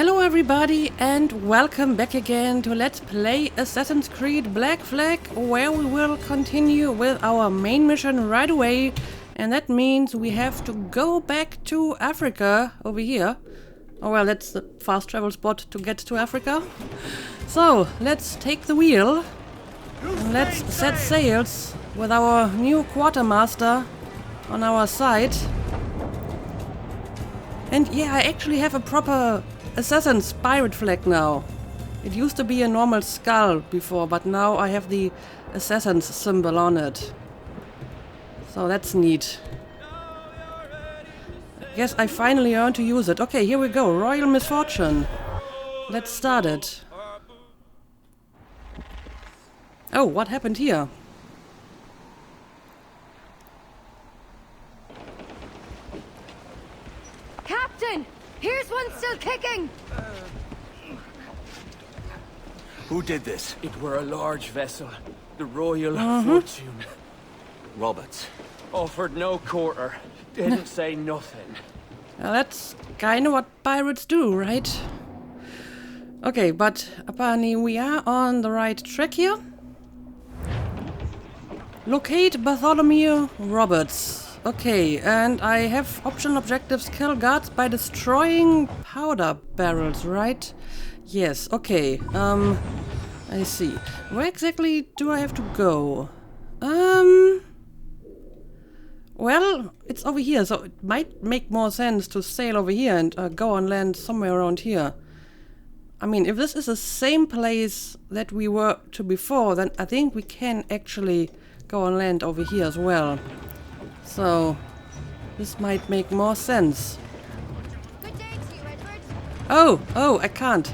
Hello everybody and welcome back again to Let's Play Assassin's Creed Black Flag, where we will continue with our main mission right away, and that means we have to go back to Africa over here. Oh well, that's the fast travel spot to get to Africa. So, let's take the wheel and let's set sails with our new quartermaster on our side. And yeah, I actually have a proper Assassin's pirate flag now. It used to be a normal skull before, but now I have the Assassin's symbol on it. So that's neat. I guess I finally learned to use it. Okay, here we go. Royal Misfortune. Let's start it. Oh, what happened here? Captain! Here's one still kicking! Who did this? It were a large vessel, the Royal Fortune. Roberts. Offered no quarter, didn't say nothing. Well, that's kind of what pirates do, right? Okay, but apparently we are on the right track here. Locate Bartholomew Roberts. Okay, and I have optional objectives: kill guards by destroying powder barrels, right? Yes, okay. I see. Where exactly do I have to go? Well, it's over here, so it might make more sense to sail over here and go on land somewhere around here. I mean, if this is the same place that we were to before, then I think we can actually go on land over here as well. So, this might make more sense. Good day to you, Edward. Oh, I can't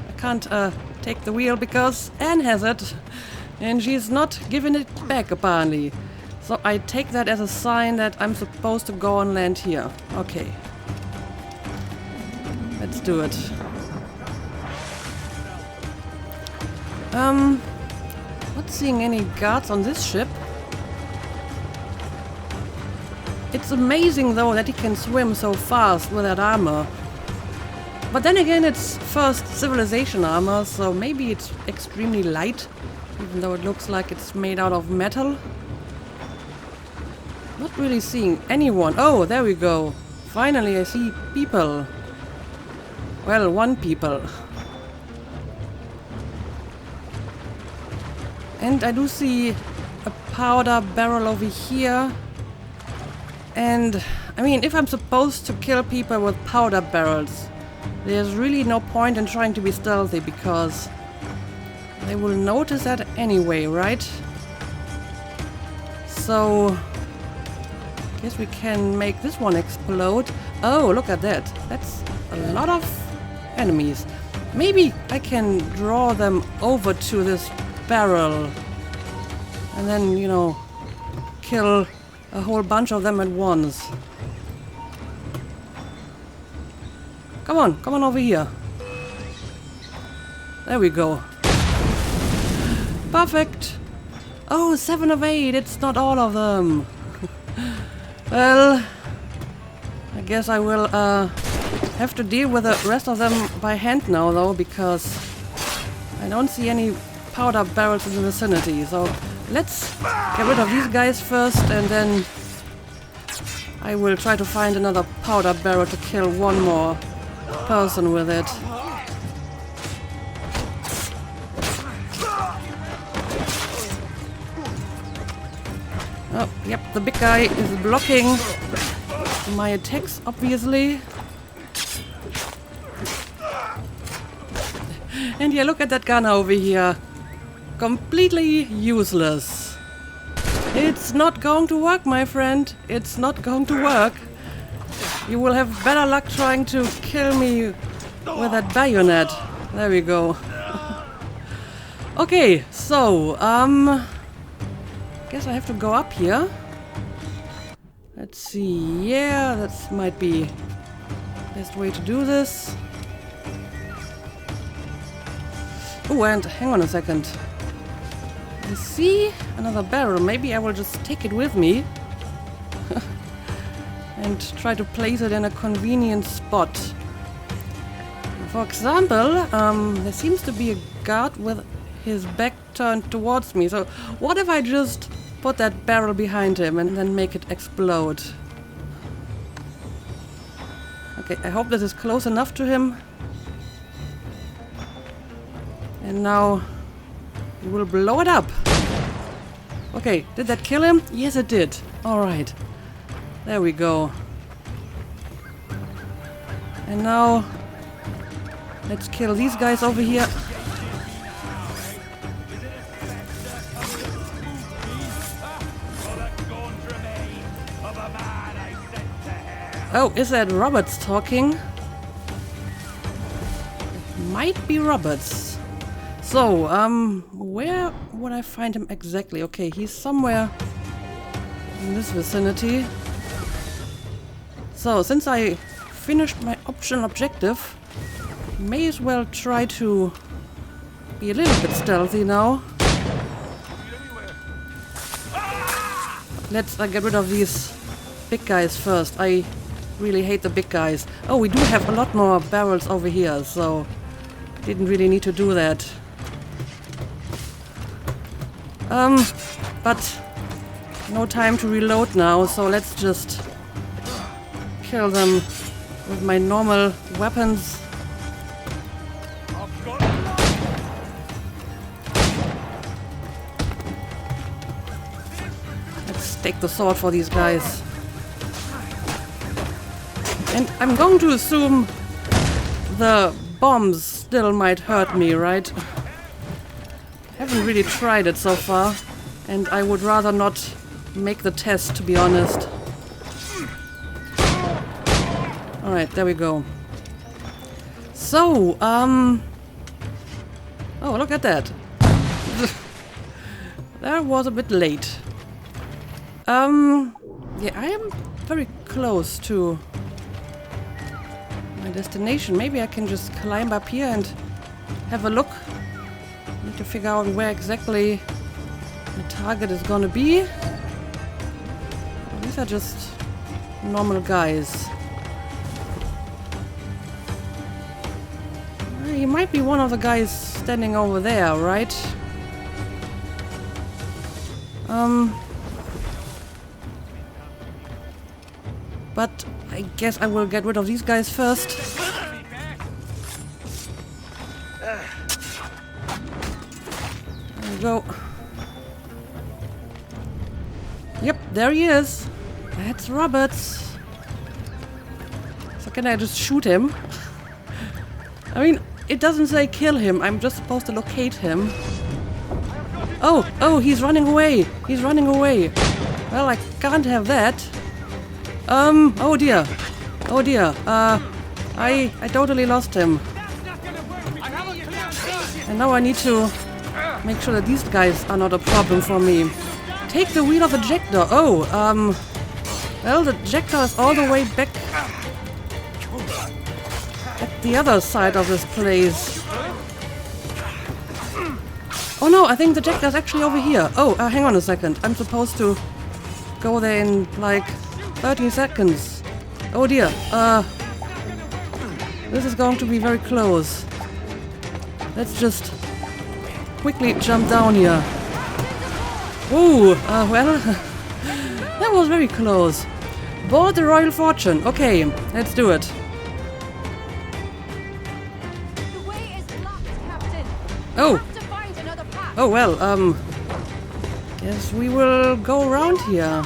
take the wheel because Anne has it. And she's not giving it back, apparently. So I take that as a sign that I'm supposed to go on land here. Okay. Let's do it. Not seeing any guards on this ship. It's amazing though that he can swim so fast with that armor. But then again, it's first civilization armor, so maybe it's extremely light, even though it looks like it's made out of metal. Not really seeing anyone. Oh, there we go. Finally I see people. Well, one people. And I do see a powder barrel over here. And, I mean, if I'm supposed to kill people with powder barrels, there's really no point in trying to be stealthy, because they will notice that anyway, right? So, I guess we can make this one explode. Oh, look at that. That's a lot of enemies. Maybe I can draw them over to this barrel and then, you know, kill a whole bunch of them at once. Come on over here. There we go. Perfect. Oh, 7 of 8. It's not all of them. Well, I guess I will have to deal with the rest of them by hand now, though, because I don't see any powder barrels in the vicinity. So let's get rid of these guys first, and then I will try to find another powder barrel to kill one more person with it. Oh, yep, the big guy is blocking my attacks, obviously. And yeah, look at that gun over here. Completely useless. It's not going to work, my friend. It's not going to work. You will have better luck trying to kill me with that bayonet. There we go. Okay, so, guess I have to go up here. Let's see. Yeah, that might be the best way to do this. Oh, and hang on a second. I see another barrel. Maybe I will just take it with me and try to place it in a convenient spot. For example, there seems to be a guard with his back turned towards me. So what if I just put that barrel behind him and then make it explode? Okay, I hope this is close enough to him. And now we will blow it up. Okay, did that kill him? Yes, it did. Alright. There we go. And now let's kill these guys over here. Oh, is that Roberts talking? It might be Roberts. So, where would I find him exactly? Okay, he's somewhere in this vicinity. So, since I finished my optional objective, may as well try to be a little bit stealthy now. Let's get rid of these big guys first. I really hate the big guys. Oh, we do have a lot more barrels over here, so didn't really need to do that. But no time to reload now, so let's just kill them with my normal weapons. Let's take the sword for these guys. And I'm going to assume the bombs still might hurt me, right? Haven't really tried it so far, and I would rather not make the test, to be honest. Alright, there we go. So, oh, look at that. That was a bit late. Yeah, I am very close to my destination. Maybe I can just climb up here and have a look. Need to figure out where exactly the target is gonna be. These are just normal guys. He might be one of the guys standing over there, right? But I guess I will get rid of these guys first. There we go. Yep, there he is. That's Roberts. So can I just shoot him? I mean, it doesn't say kill him. I'm just supposed to locate him. Oh, he's running away. He's running away. Well, I can't have that. Oh dear. Oh dear. I totally lost him. And now I need to make sure that these guys are not a problem for me. Take the wheel of ejector. Oh, well, the ejector is all the way back at the other side of this place. Oh no, I think the ejector is actually over here. Oh, hang on a second. I'm supposed to go there in like 30 seconds. Oh dear. This is going to be very close. Let's just quickly jump down here. Ooh, well, that was very close. Board the Royal Fortune. Okay, let's do it. The way is blocked, Captain. Oh. We have to find another path. Oh well, guess we will go around here.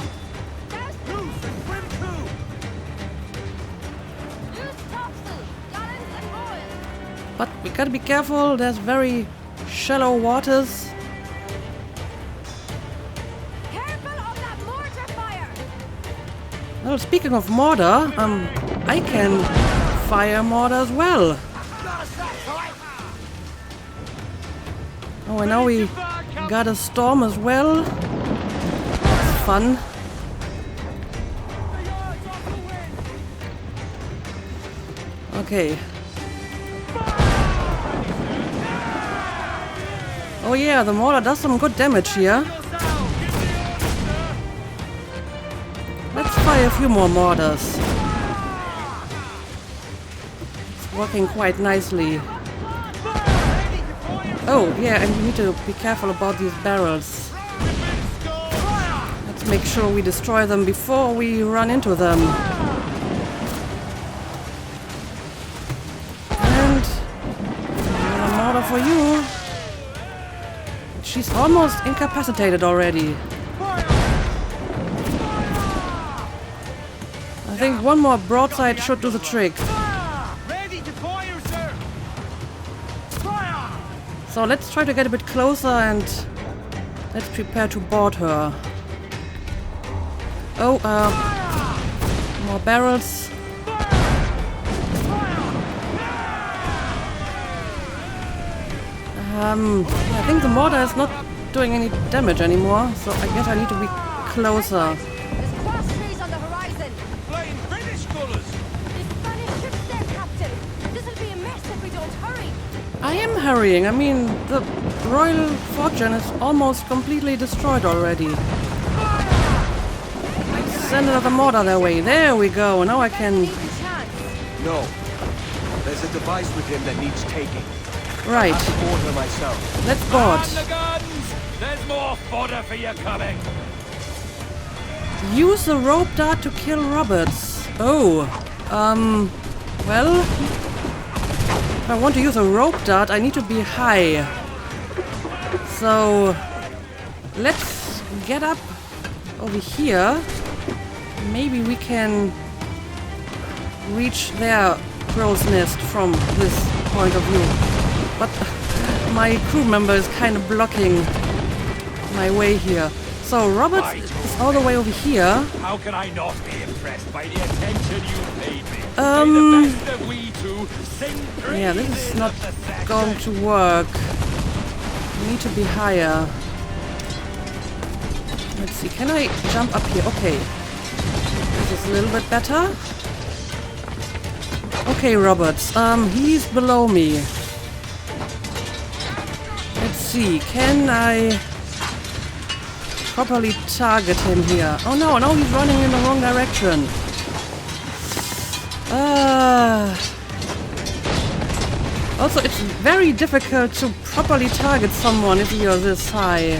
But we gotta be careful, there's very shallow waters. Careful of that mortar fire. Well, speaking of mortar, I can fire mortar as well. Oh, and now we got a storm as well. That's fun. Okay. Oh yeah, the mortar does some good damage here. Let's fire a few more mortars. It's working quite nicely. Oh, yeah, and we need to be careful about these barrels. Let's make sure we destroy them before we run into them. And another mortar for you. She's almost incapacitated already. I think one more broadside should do the trick. So let's try to get a bit closer and let's prepare to board her. Oh, more barrels. I think the mortar is not doing any damage anymore, so I guess I need to be closer. There's cross trees on the horizon. Flying British colours! There's Spanish ships there, Captain. This'll be a mess if we don't hurry. I am hurrying. I mean, the Royal Fortune is almost completely destroyed already. Let's send another mortar their way. There we go. Now I can... Take a chance. No. There's a device with him that needs taking. Right. I'll board her myself. Let's board. On the guns! There's more fodder for you coming! Use the rope dart to kill Roberts. Oh. Well... If I want to use a rope dart, I need to be high. So... Let's get up over here. Maybe we can reach their crow's nest from this point of view. But my crew member is kind of blocking my way here. So Roberts is all the way over here. How can I not be impressed by the attention you paid me? May the best of we two sing Yeah, this praises is not of the section. going to work. We need to be higher. Let's see, can I jump up here? Okay. This is a little bit better. Okay, Roberts. He's below me. Let's see, can I properly target him here? Oh no, no, he's running in the wrong direction. Also, it's very difficult to properly target someone if you're this high.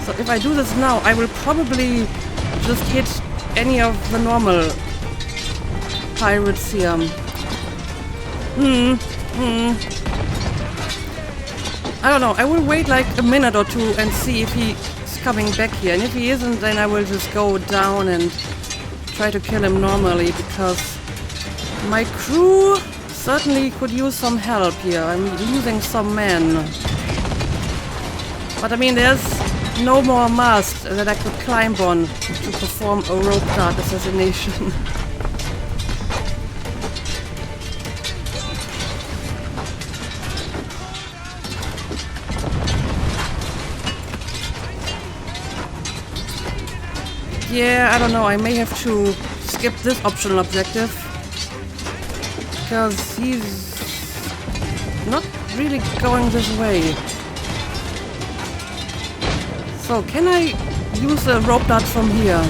So if I do this now, I will probably just hit any of the normal pirates here. I don't know, I will wait like a minute or two and see if he's coming back here. And if he isn't, then I will just go down and try to kill him normally, because my crew certainly could use some help here. I'm losing some men. But I mean, there's no more mast that I could climb on to perform a rope dart assassination. Yeah, I don't know, I may have to skip this optional objective, because he's not really going this way. So, can I use a rope dart from here?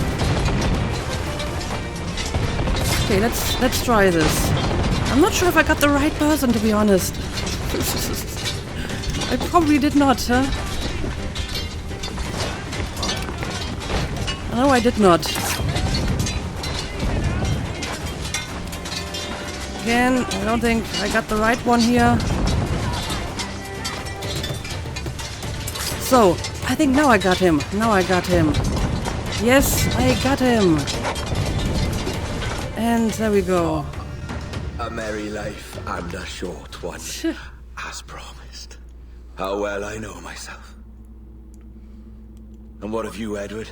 Okay, let's try this. I'm not sure if I got the right person, to be honest. I probably did not, huh? No, I did not. Again, I don't think I got the right one here. So, I think now I got him. Now I got him. Yes, I got him. And there we go. A merry life and a short one, as promised. How well I know myself. And what of you, Edward?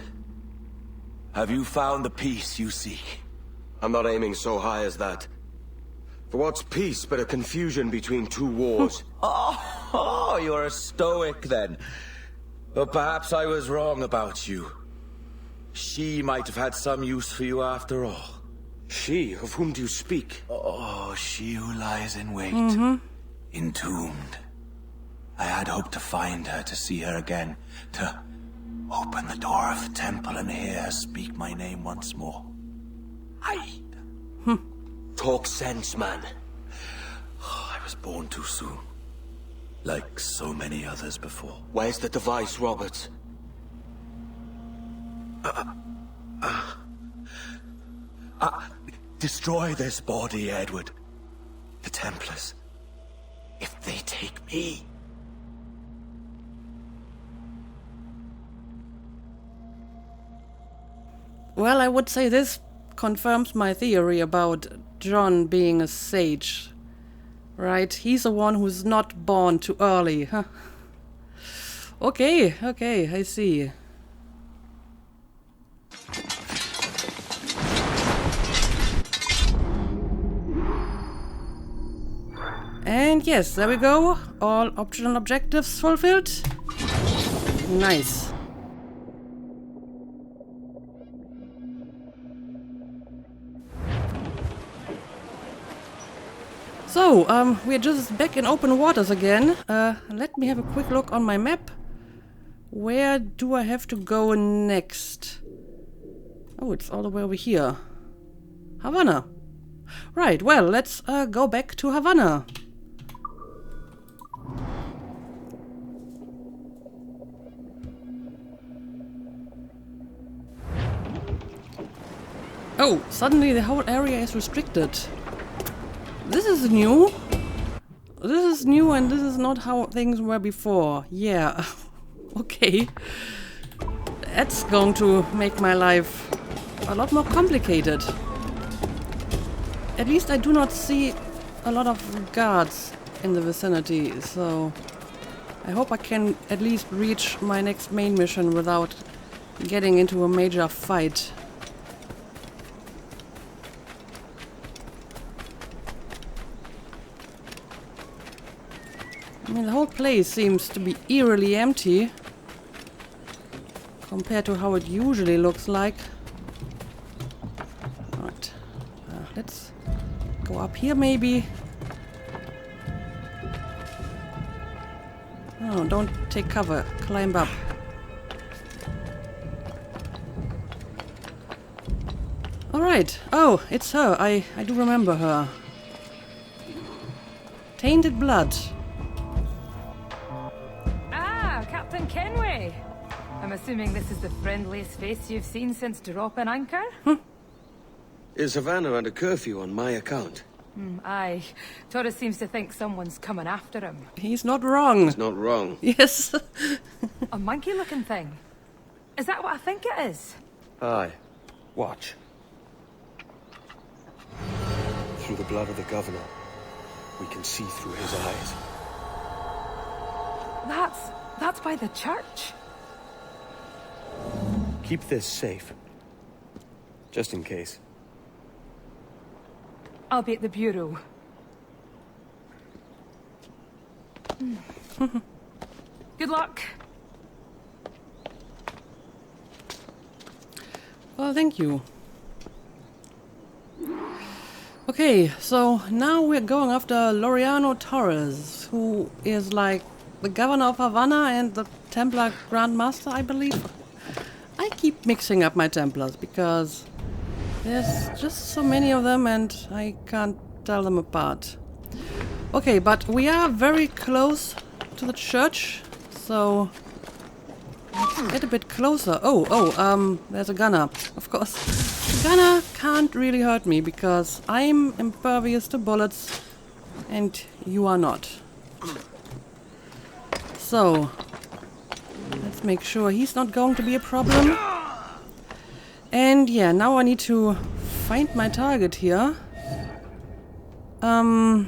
Have you found the peace you seek? I'm not aiming so high as that. For what's peace but a confusion between two wars? Oh, you're a stoic then. But perhaps I was wrong about you. She might have had some use for you after all. She? Of whom do you speak? Oh, she who lies in wait, entombed. I had hoped to find her, to see her again, to open the door of the temple and hear her speak my name once more. Hide. talk sense, man. I was born too soon. Like so many others before. Where's the device, Robert? Destroy this body, Edward. The Templars. If they take me... Well, I would say this confirms my theory about John being a sage. Right? He's the one who's not born too early, huh? Okay, I see. And yes, there we go. All optional objectives fulfilled. Nice. So, we're just back in open waters again. Let me have a quick look on my map. Where do I have to go next? Oh, it's all the way over here. Havana. Right, well, let's go back to Havana. Oh, suddenly the whole area is restricted. This is new. This is new and this is not how things were before. Yeah. Okay. That's going to make my life a lot more complicated. At least I do not see a lot of guards in the vicinity, so I hope I can at least reach my next main mission without getting into a major fight. I mean, the whole place seems to be eerily empty compared to how it usually looks like. Alright, let's go up here maybe. Oh, don't take cover, climb up. Alright, oh, it's her, I do remember her. Tainted blood. Captain Kenway! I'm assuming this is the friendliest face you've seen since dropping anchor? Is Havana under curfew on my account? Aye. Torres seems to think someone's coming after him. He's not wrong. He's not wrong. Yes. A monkey-looking thing. Is that what I think it is? Aye. Watch. Through the blood of the governor, we can see through his eyes. That's by the church. Keep this safe. Just in case. I'll be at the bureau. Good luck. Well, thank you. Okay, so now we're going after Laureano Torres, who is like the governor of Havana and the Templar Grand Master, I believe. I keep mixing up my Templars because there's just so many of them and I can't tell them apart. Okay, but we are very close to the church, so let's get a bit closer. There's a gunner. Of course, the gunner can't really hurt me because I'm impervious to bullets and you are not. So, let's make sure he's not going to be a problem. And yeah, now I need to find my target here. Well,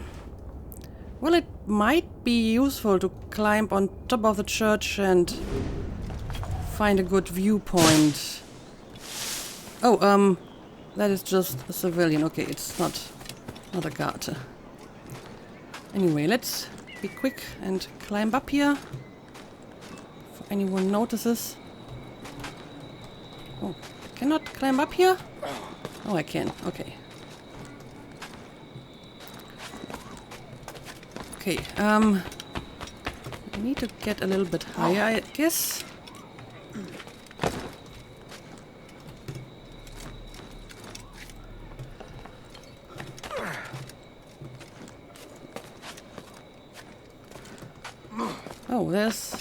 it might be useful to climb on top of the church and find a good viewpoint. Oh, that is just a civilian. Okay, it's not a guard. Anyway, let's be quick and climb up here before anyone notices. Oh, I cannot climb up here? Oh, I can. Okay. Okay, I need to get a little bit higher, I guess. Oh, there's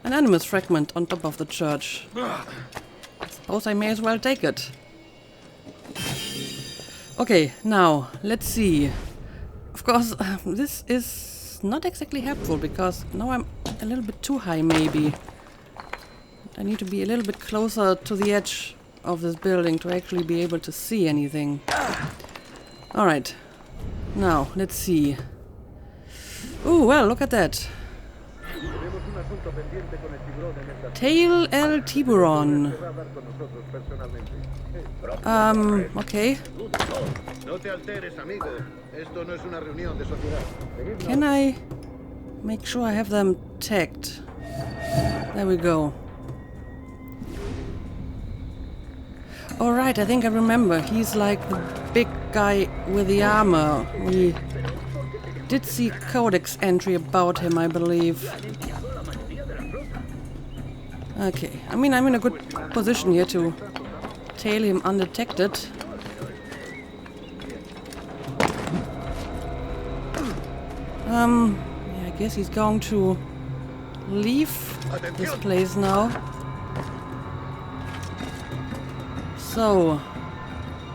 an animus fragment on top of the church. I suppose I may as well take it. Okay, now, let's see. Of course, this is not exactly helpful, because now I'm a little bit too high, maybe. I need to be a little bit closer to the edge of this building to actually be able to see anything. Alright. Now, let's see. Ooh, well, look at that. Tail El Tiburon. Okay. Can I make sure I have them tagged? There we go. Alright, I think I remember. He's like the big guy with the armor. We did see codex entry about him, I believe. Okay, I mean, I'm in a good position here to tail him undetected. Yeah, I guess he's going to leave this place now. So,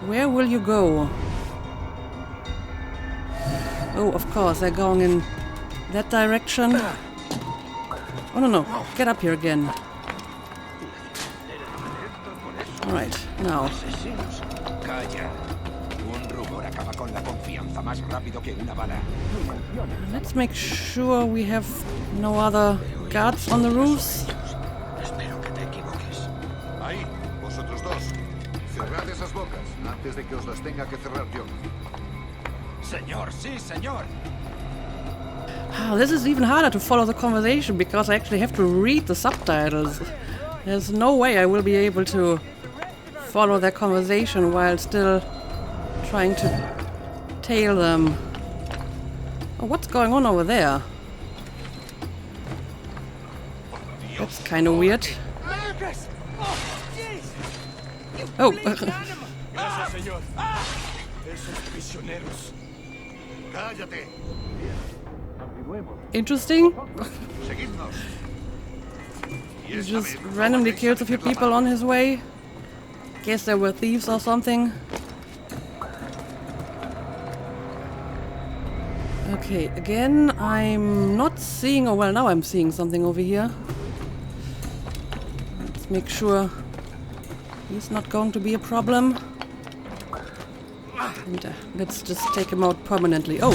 where will you go? Oh, of course, they're going in that direction. Oh, no, get up here again. Alright, now. Let's make sure we have no other guards on the roofs. Cerrad esas bocas antes de que os las tenga que cerrar yo. Señor, sí, señor. This is even harder to follow the conversation because I actually have to read the subtitles. There's no way I will be able to follow their conversation while still trying to tail them. Oh, what's going on over there? That's kind of weird. Oh. Interesting. He just randomly kills a few people on his way. Guess they were thieves or something. Okay, again, I'm not seeing... Oh, well, now I'm seeing something over here. Let's make sure he's not going to be a problem. And, let's just take him out permanently. Oh,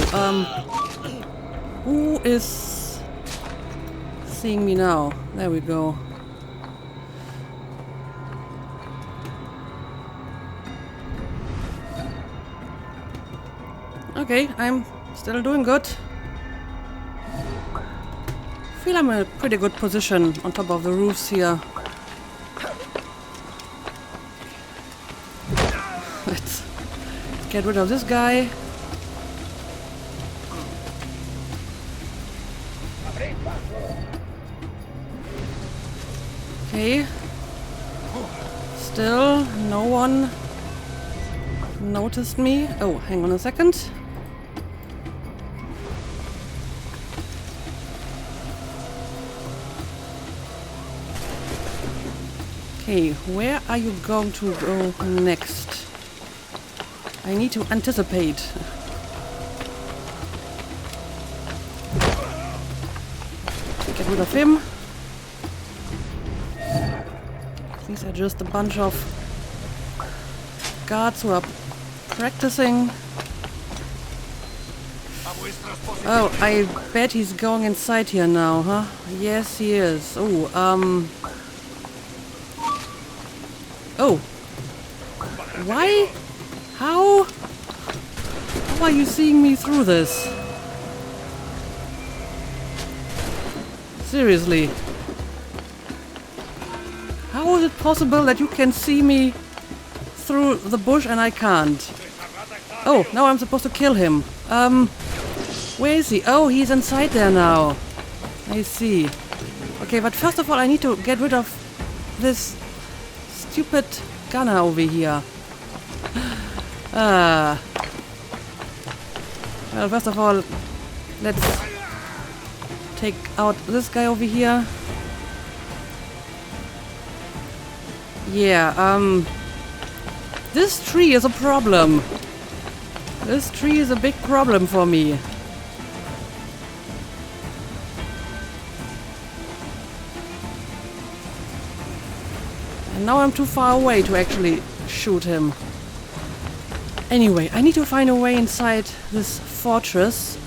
who is seeing me now? There we go. Okay, I'm still doing good. I feel I'm in a pretty good position on top of the roofs here. Let's get rid of this guy. Okay. Still no one noticed me. Oh, hang on a second. Okay, where are you going to go next? I need to anticipate. Get rid of him. These are just a bunch of guards who are practicing. Oh, I bet he's going inside here now, huh? Yes, he is. Oh, Oh. Why? How are you seeing me through this? Seriously. How is it possible that you can see me through the bush and I can't? Oh, now I'm supposed to kill him. Where is he? Oh, he's inside there now. I see. Okay, but first of all I need to get rid of this stupid gunner over here. Well, first of all, let's take out this guy over here. Yeah, this tree is a problem. This tree is a big problem for me. And now I'm too far away to actually shoot him. Anyway, I need to find a way inside this fortress.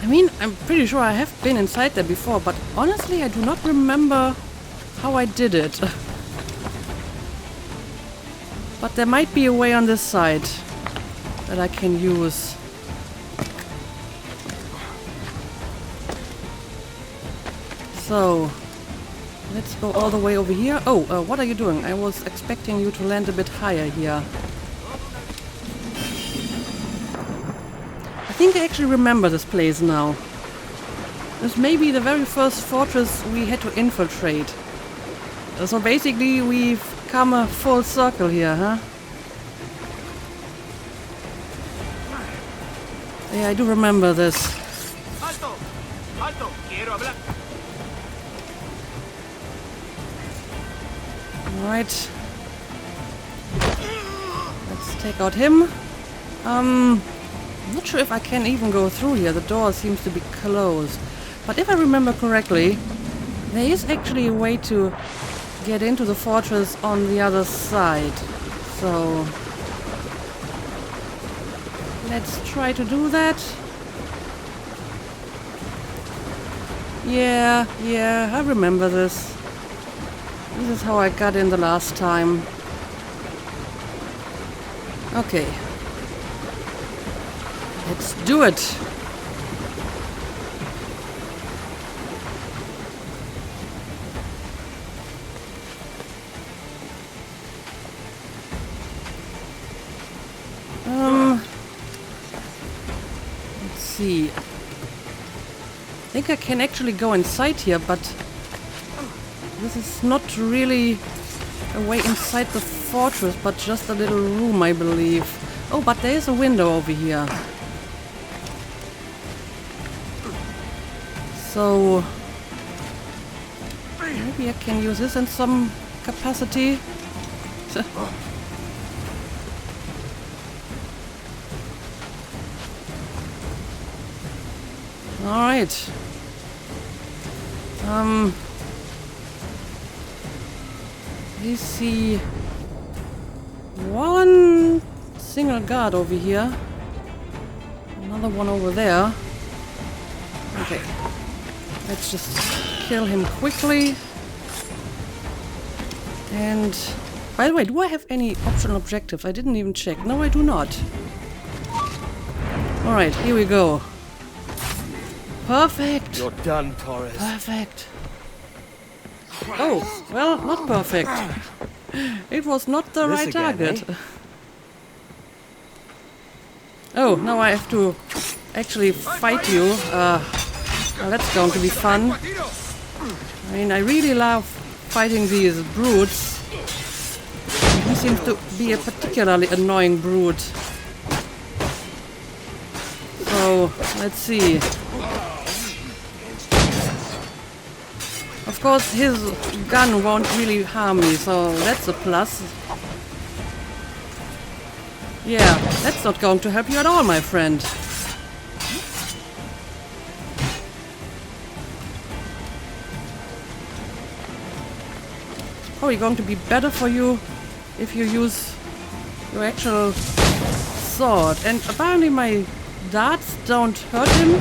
I mean, I'm pretty sure I have been inside there before, but honestly I do not remember how I did it. But there might be a way on this side that I can use. So, let's go all the way over here. Oh, what are you doing? I was expecting you to land a bit higher here. I think I actually remember this place now. This may be the very first fortress we had to infiltrate. So basically we've come a full circle here, huh? Yeah, I do remember this. Alto! Alto! Quiero hablar. Alright. Let's take out him. I'm not sure if I can even go through here. The door seems to be closed. But if I remember correctly, there is actually a way to get into the fortress on the other side. So let's try to do that. Yeah, I remember this. This is how I got in the last time. Okay. Let's do it. Let's see. I think I can actually go inside here, but this is not really a way inside the fortress, but just a little room, I believe. Oh, but there is a window over here. So maybe I can use this in some capacity. Alright. We see one single guard over here. Another one over there. Okay. Let's just kill him quickly. And by the way, do I have any optional objectives? I didn't even check. No, I do not. Alright, here we go. Perfect! You're done, Torres. Perfect. Oh, well, not perfect. It was not the right target. Oh, now I have to actually fight you. Well, that's going to be fun. I mean, I really love fighting these brutes. He seems to be a particularly annoying brute. So, let's see. Of course, his gun won't really harm me, so that's a plus. Yeah, that's not going to help you at all, my friend. It's probably going to be better for you if you use your actual sword. And apparently my darts don't hurt him.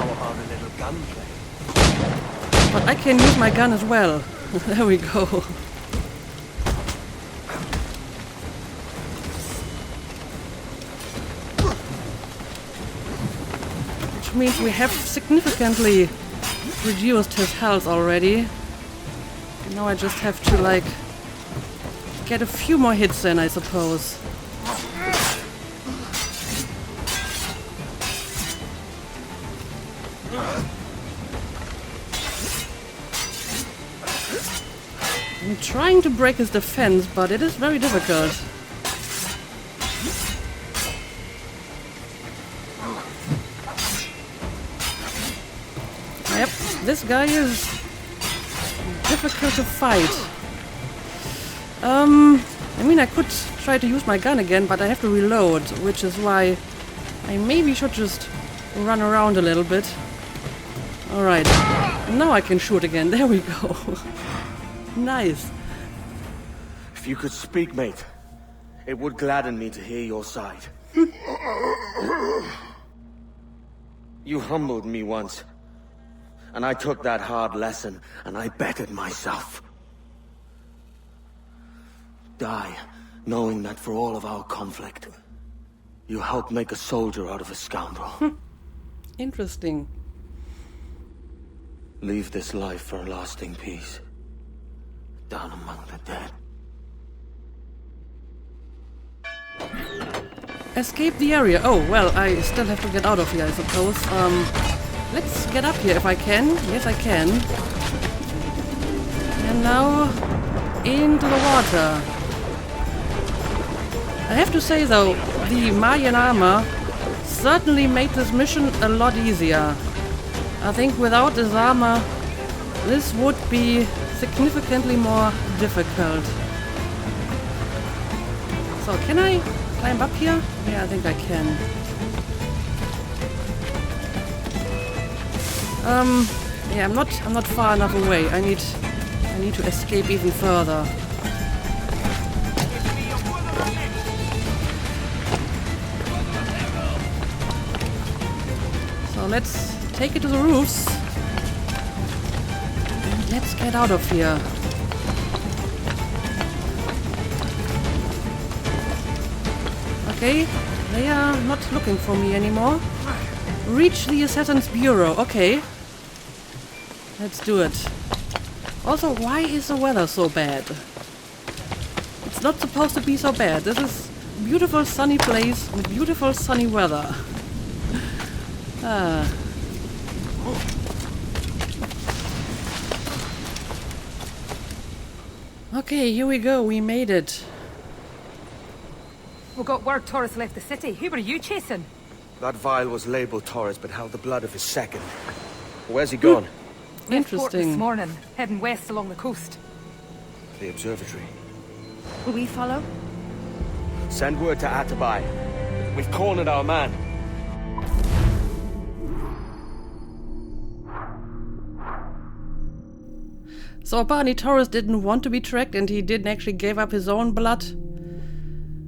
But I can use my gun as well. There we go. Which means we have significantly reduced his health already. Now I just have to, like, get a few more hits in, I suppose. I'm trying to break his defense, but it is very difficult. this guy is difficult to fight. I mean, I could try to use my gun again, but I have to reload, which is why I maybe should just run around a little bit. Alright, now I can shoot again. There we go. Nice. If you could speak, mate, it would gladden me to hear your side. You humbled me once, and I took that hard lesson, and I bettered myself. Die, knowing that for all of our conflict, you helped make a soldier out of a scoundrel. Interesting. Leave this life for a lasting peace, down among the dead. Escape the area. Oh, well, I still have to get out of here, I suppose. Let's get up here if I can. Yes, I can. And now, into the water. I have to say, though, the Mayan armor certainly made this mission a lot easier. I think without this armor, this would be significantly more difficult. So, can I climb up here? Yeah, I think I can. Yeah, I'm not far enough away. I need to escape even further. So let's take it to the roofs. And let's get out of here. Okay, they are not looking for me anymore. Reach the Assassin's Bureau. Okay. Let's do it. Also, why is the weather so bad? It's not supposed to be so bad. This is a beautiful sunny place with beautiful sunny weather. Okay, here we go. We made it. We got word Torres left the city. Who were you chasing? That vial was labeled Torres, but held the blood of his second. Where's he gone? Left port this Interesting. morning, heading west along the coast. The observatory. Will we follow? Send word to Atabai. We've cornered our man. So apparently Torres didn't want to be tracked and he didn't actually give up his own blood.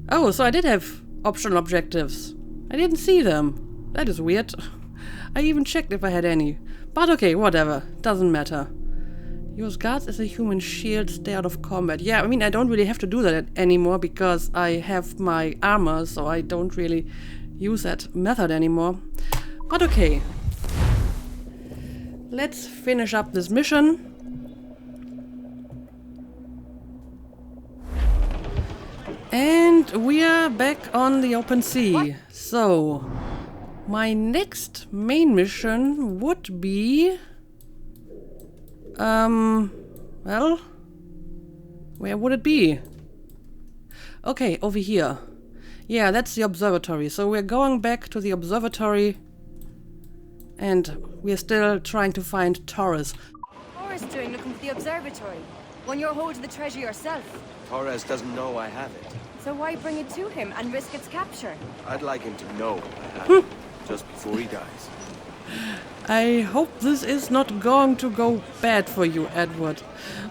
Oh, so I did have optional objectives. I didn't see them. That is weird. I even checked if I had any. But okay, whatever. Doesn't matter. Use guards as a human shield, stay out of combat. Yeah, I mean, I don't really have to do that anymore because I have my armor, so I don't really use that method anymore. But okay. Let's finish up this mission. And we are back on the open sea. So, my next main mission would be... well... where would it be? Okay, over here. Yeah, that's the observatory. So we're going back to the observatory. And we're still trying to find Torres. Torres doing looking for the observatory? When you're holding the treasure yourself. Torres doesn't know I have it. So why bring it to him and risk its capture? I'd like him to know I have it, just before he dies. I hope this is not going to go bad for you, Edward.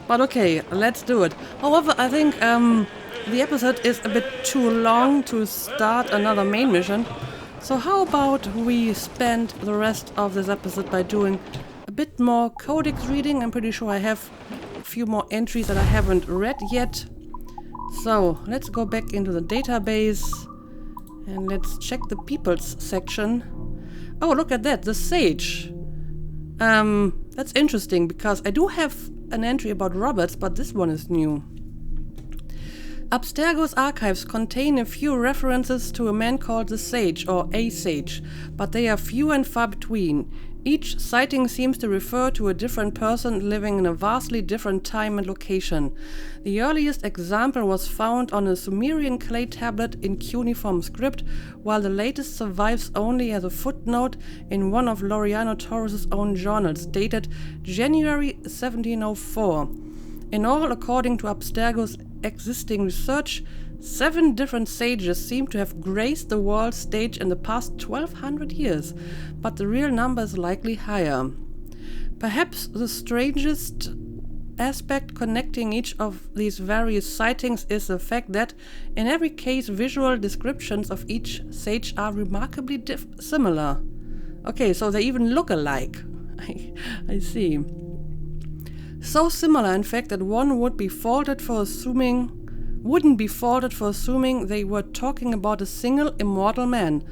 But okay, let's do it. However, I think the episode is a bit too long to start another main mission. So how about we spend the rest of this episode by doing a bit more codex reading? I'm pretty sure I have a few more entries that I haven't read yet. So let's go back into the database and let's check the peoples section. Oh, look at that, the sage. That's interesting because I do have an entry about Roberts, but this one is new. Abstergo's archives contain a few references to a man called the Sage, or a Sage, but they are few and far between. Each sighting seems to refer to a different person living in a vastly different time and location. The earliest example was found on a Sumerian clay tablet in cuneiform script, while the latest survives only as a footnote in one of Laureano Torres' own journals, dated January 1704. In all, according to Abstergo's existing research, 7 different sages seem to have graced the world stage in the past 1200 years, but the real number is likely higher. Perhaps the strangest aspect connecting each of these various sightings is the fact that, in every case, visual descriptions of each sage are remarkably similar. Okay, so they even look alike. I see. So similar, in fact, that one wouldn't be faulted for assuming they were talking about a single immortal man.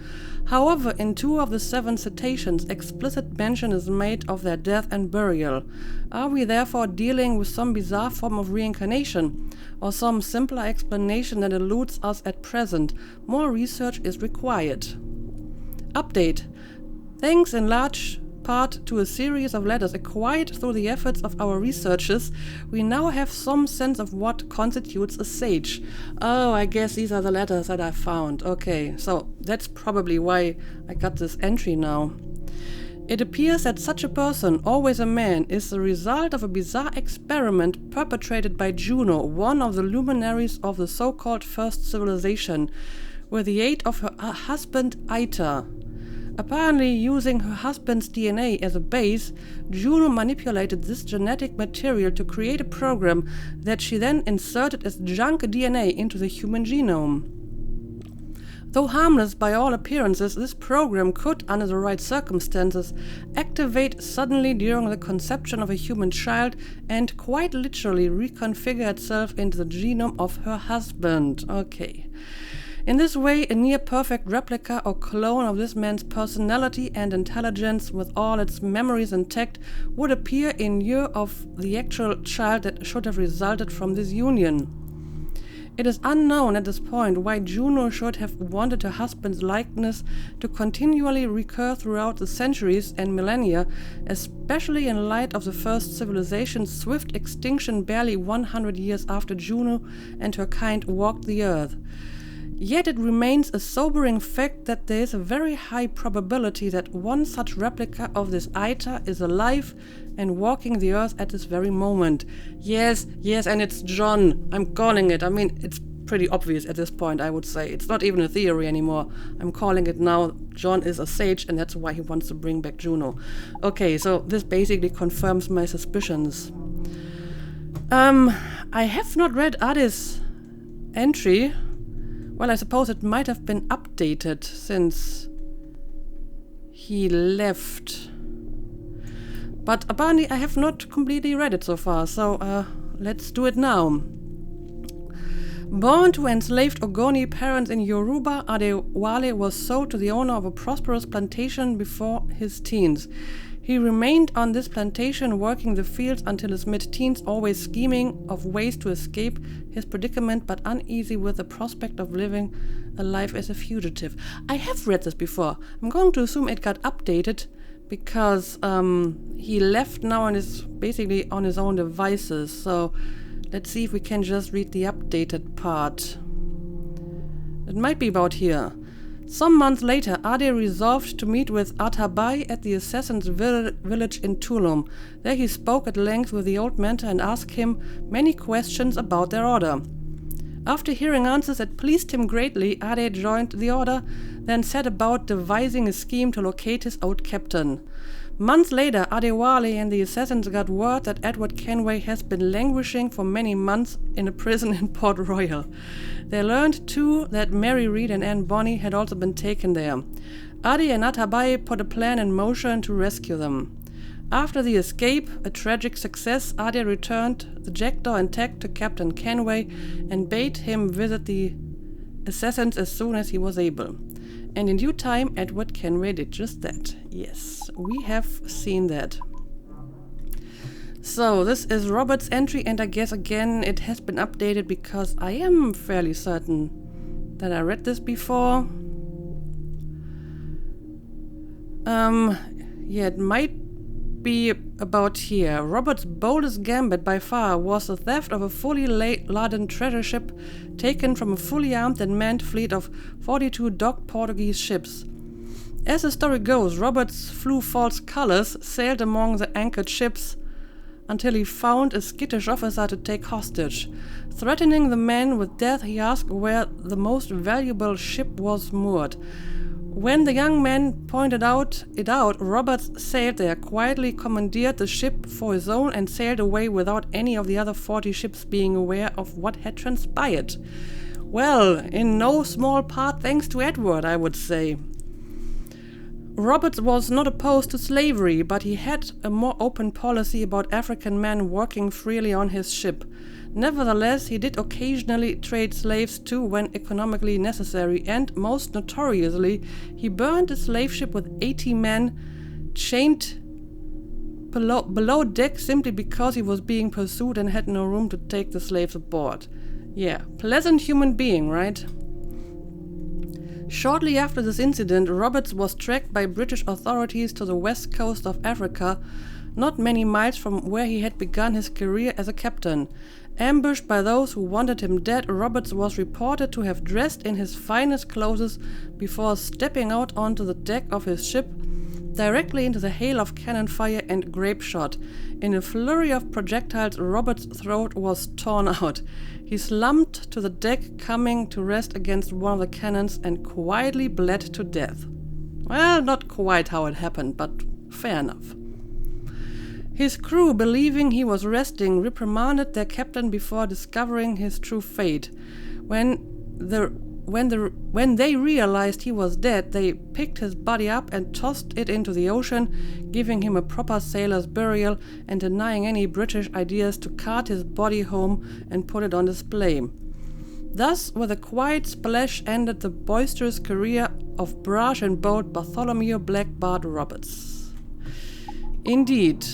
However, in 2 of the 7 citations, explicit mention is made of their death and burial. Are we therefore dealing with some bizarre form of reincarnation, or some simpler explanation that eludes us at present? More research is required. Update. Thanks in large part to a series of letters acquired through the efforts of our researchers, we now have some sense of what constitutes a sage. Oh, I guess these are the letters that I found. Okay, so that's probably why I got this entry now. It appears that such a person, always a man, is the result of a bizarre experiment perpetrated by Juno, one of the luminaries of the so-called First Civilization, with the aid of her husband Ita. Apparently, using her husband's DNA as a base, Juno manipulated this genetic material to create a program that she then inserted as junk DNA into the human genome. Though harmless by all appearances, this program could, under the right circumstances, activate suddenly during the conception of a human child and quite literally reconfigure itself into the genome of her husband. Okay. In this way, a near-perfect replica or clone of this man's personality and intelligence, with all its memories intact, would appear in lieu of the actual child that should have resulted from this union. It is unknown at this point why Juno should have wanted her husband's likeness to continually recur throughout the centuries and millennia, especially in light of the first civilization's swift extinction barely 100 years after Juno and her kind walked the earth. Yet it remains a sobering fact that there is a very high probability that one such replica of this Ita is alive and walking the earth at this very moment. Yes, and it's John. I'm calling it. I mean, it's pretty obvious at this point, I would say. It's not even a theory anymore. I'm calling it now. John is a sage, and that's why he wants to bring back Juno. Okay, so this basically confirms my suspicions. I have not read Ade's entry. Well, I suppose it might have been updated since he left. But apparently I have not completely read it so far, so let's do it now. Born to enslaved Ogoni parents in Yoruba, Adewale was sold to the owner of a prosperous plantation before his teens. He remained on this plantation working the fields until his mid-teens, always scheming of ways to escape his predicament but uneasy with the prospect of living a life as a fugitive. I have read this before. I'm going to assume it got updated because he left now and is basically on his own devices. So let's see if we can just read the updated part. It might be about here. Some months later, Ade resolved to meet with Atabai at the assassin's village in Tulum. There he spoke at length with the old mentor and asked him many questions about their order. After hearing answers that pleased him greatly, Ade joined the order, then set about devising a scheme to locate his old captain. Months later, Adewale and the assassins got word that Edward Kenway has been languishing for many months in a prison in Port Royal. They learned, too, that Mary Reed and Anne Bonny had also been taken there. Ade and Atabai put a plan in motion to rescue them. After the escape, a tragic success, Ade returned the jackdaw intact to Captain Kenway and bade him visit the assassins as soon as he was able. And in due time, Edward Kenway did just that. Yes, we have seen that. So, this is Robert's entry, and I guess again it has been updated because I am fairly certain that I read this before. Yeah, it might be about here. Robert's boldest gambit by far was the theft of a fully laden treasure ship taken from a fully armed and manned fleet of 42 docked Portuguese ships. As the story goes, Roberts flew false colors, sailed among the anchored ships until he found a skittish officer to take hostage. Threatening the man with death, he asked where the most valuable ship was moored. When the young man pointed it out, Roberts sailed there, quietly commandeered the ship for his own, and sailed away without any of the other 40 ships being aware of what had transpired. Well, in no small part thanks to Edward, I would say. Roberts was not opposed to slavery, but he had a more open policy about African men working freely on his ship. Nevertheless, he did occasionally trade slaves too when economically necessary, and most notoriously, he burned a slave ship with 80 men chained below deck simply because he was being pursued and had no room to take the slaves aboard. Yeah, pleasant human being, right? Shortly after this incident, Roberts was tracked by British authorities to the west coast of Africa, not many miles from where he had begun his career as a captain. Ambushed by those who wanted him dead, Roberts was reported to have dressed in his finest clothes before stepping out onto the deck of his ship, directly into the hail of cannon fire and grape shot. In a flurry of projectiles, Roberts' throat was torn out. He slumped to the deck, coming to rest against one of the cannons, and quietly bled to death. Well, not quite how it happened, but fair enough. His crew, believing he was resting, reprimanded their captain before discovering his true fate. When they realized he was dead, they picked his body up and tossed it into the ocean, giving him a proper sailor's burial and denying any British ideas to cart his body home and put it on display. Thus, with a quiet splash, ended the boisterous career of brash and bold Bartholomew Black Bart Roberts. Indeed.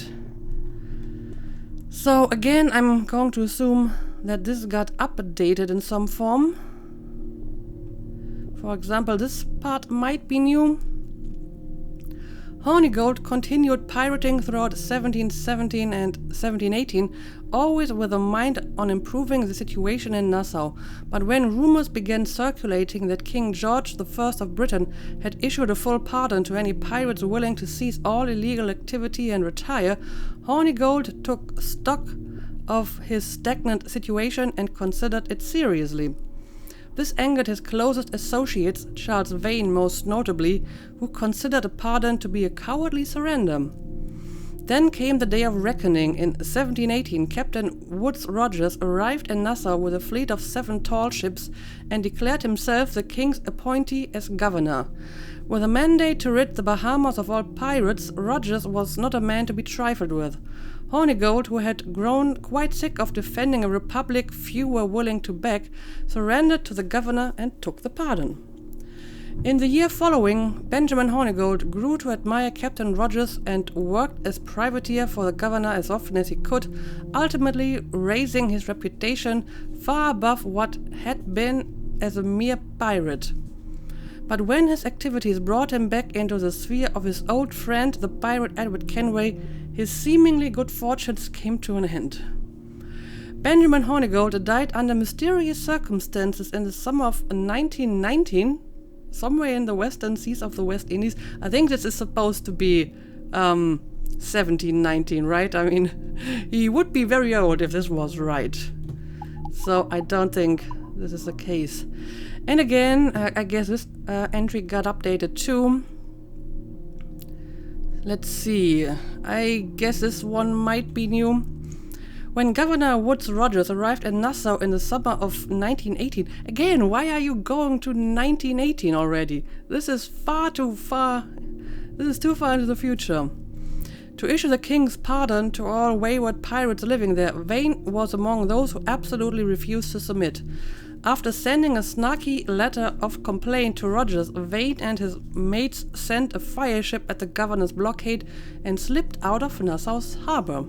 So again, I'm going to assume that this got updated in some form. For example, this part might be new. Hornigold continued pirating throughout 1717 and 1718, always with a mind on improving the situation in Nassau. But when rumors began circulating that King George I of Britain had issued a full pardon to any pirates willing to cease all illegal activity and retire, Hornigold took stock of his stagnant situation and considered it seriously. This angered his closest associates, Charles Vane most notably, who considered a pardon to be a cowardly surrender. Then came the day of reckoning. In 1718, Captain Woodes Rogers arrived in Nassau with a fleet of 7 tall ships and declared himself the king's appointee as governor. With a mandate to rid the Bahamas of all pirates, Rogers was not a man to be trifled with. Hornigold, who had grown quite sick of defending a republic few were willing to back, surrendered to the governor and took the pardon. In the year following, Benjamin Hornigold grew to admire Captain Rogers and worked as privateer for the governor as often as he could, ultimately raising his reputation far above what had been as a mere pirate. But when his activities brought him back into the sphere of his old friend, the pirate Edward Kenway, his seemingly good fortunes came to an end. Benjamin Hornigold died under mysterious circumstances in the summer of 1919, somewhere in the western seas of the West Indies. I think this is supposed to be 1719, right? I mean, he would be very old if this was right. So I don't think this is the case. And again, I guess this entry got updated too. Let's see. I guess this one might be new. When Governor Woodes Rogers arrived in Nassau in the summer of 1918, again, why are you going to 1918 already? This is too far into the future. To issue the king's pardon to all wayward pirates living there, Vane was among those who absolutely refused to submit. After sending a snarky letter of complaint to Rogers, Vane and his mates sent a fire ship at the governor's blockade and slipped out of Nassau's harbor.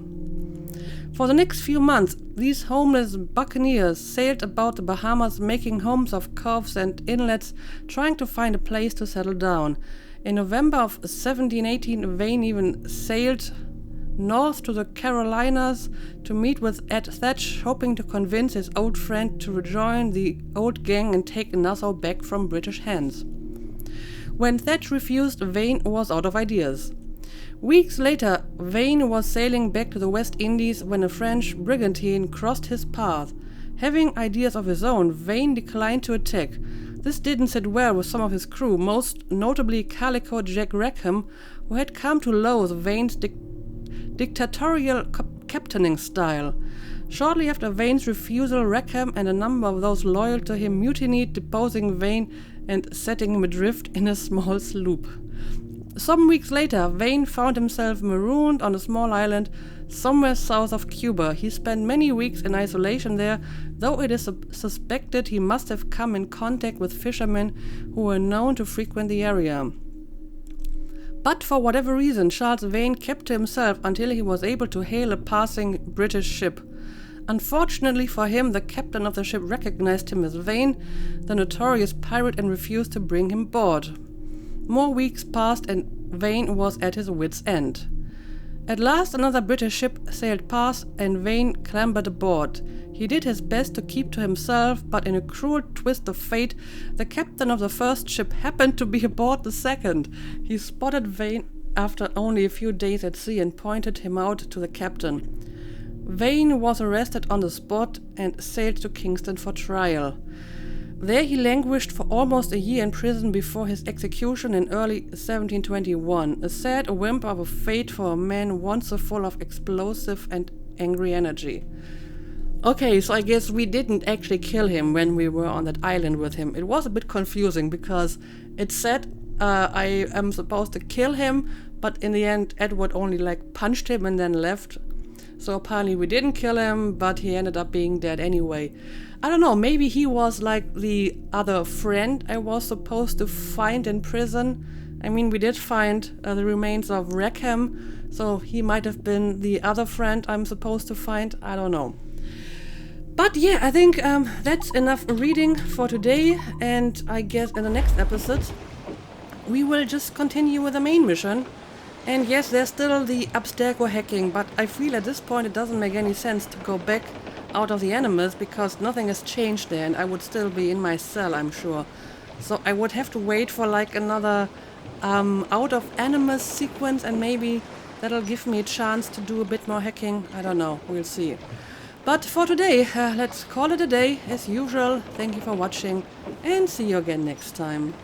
For the next few months, these homeless buccaneers sailed about the Bahamas, making homes of coves and inlets, trying to find a place to settle down. In November of 1718, Vane even sailed north to the Carolinas to meet with Ed Thatch, hoping to convince his old friend to rejoin the old gang and take Nassau back from British hands. When Thatch refused, Vane was out of ideas. Weeks later, Vane was sailing back to the West Indies when a French brigantine crossed his path. Having ideas of his own, Vane declined to attack. This didn't sit well with some of his crew, most notably Calico Jack Rackham, who had come to loathe Vane's dictatorial captaining style. Shortly after Vane's refusal, Rackham and a number of those loyal to him mutinied, deposing Vane and setting him adrift in a small sloop. Some weeks later, Vane found himself marooned on a small island somewhere south of Cuba. He spent many weeks in isolation there, though it is suspected he must have come in contact with fishermen who were known to frequent the area. But for whatever reason, Charles Vane kept to himself until he was able to hail a passing British ship. Unfortunately for him, the captain of the ship recognized him as Vane, the notorious pirate, and refused to bring him aboard. More weeks passed and Vane was at his wits' end. At last another British ship sailed past and Vane clambered aboard. He did his best to keep to himself, but in a cruel twist of fate, the captain of the first ship happened to be aboard the second. He spotted Vane after only a few days at sea and pointed him out to the captain. Vane was arrested on the spot and sailed to Kingston for trial. There he languished for almost a year in prison before his execution in early 1721, a sad whimper of a fate for a man once so full of explosive and angry energy. Okay, so I guess we didn't actually kill him when we were on that island with him. It was a bit confusing because it said I am supposed to kill him, but in the end Edward only punched him and then left. So apparently we didn't kill him, but he ended up being dead anyway. I don't know, maybe he was like the other friend I was supposed to find in prison. I mean, we did find the remains of Rackham, so he might have been the other friend I'm supposed to find. I don't know. But yeah, I think that's enough reading for today, and I guess in the next episode we will just continue with the main mission. And yes, there's still the Abstergo hacking, but I feel at this point it doesn't make any sense to go back out of the Animus because nothing has changed there and I would still be in my cell, I'm sure. So I would have to wait for another out of Animus sequence, and maybe that'll give me a chance to do a bit more hacking. I don't know, we'll see. But for today, let's call it a day as usual. Thank you for watching and see you again next time.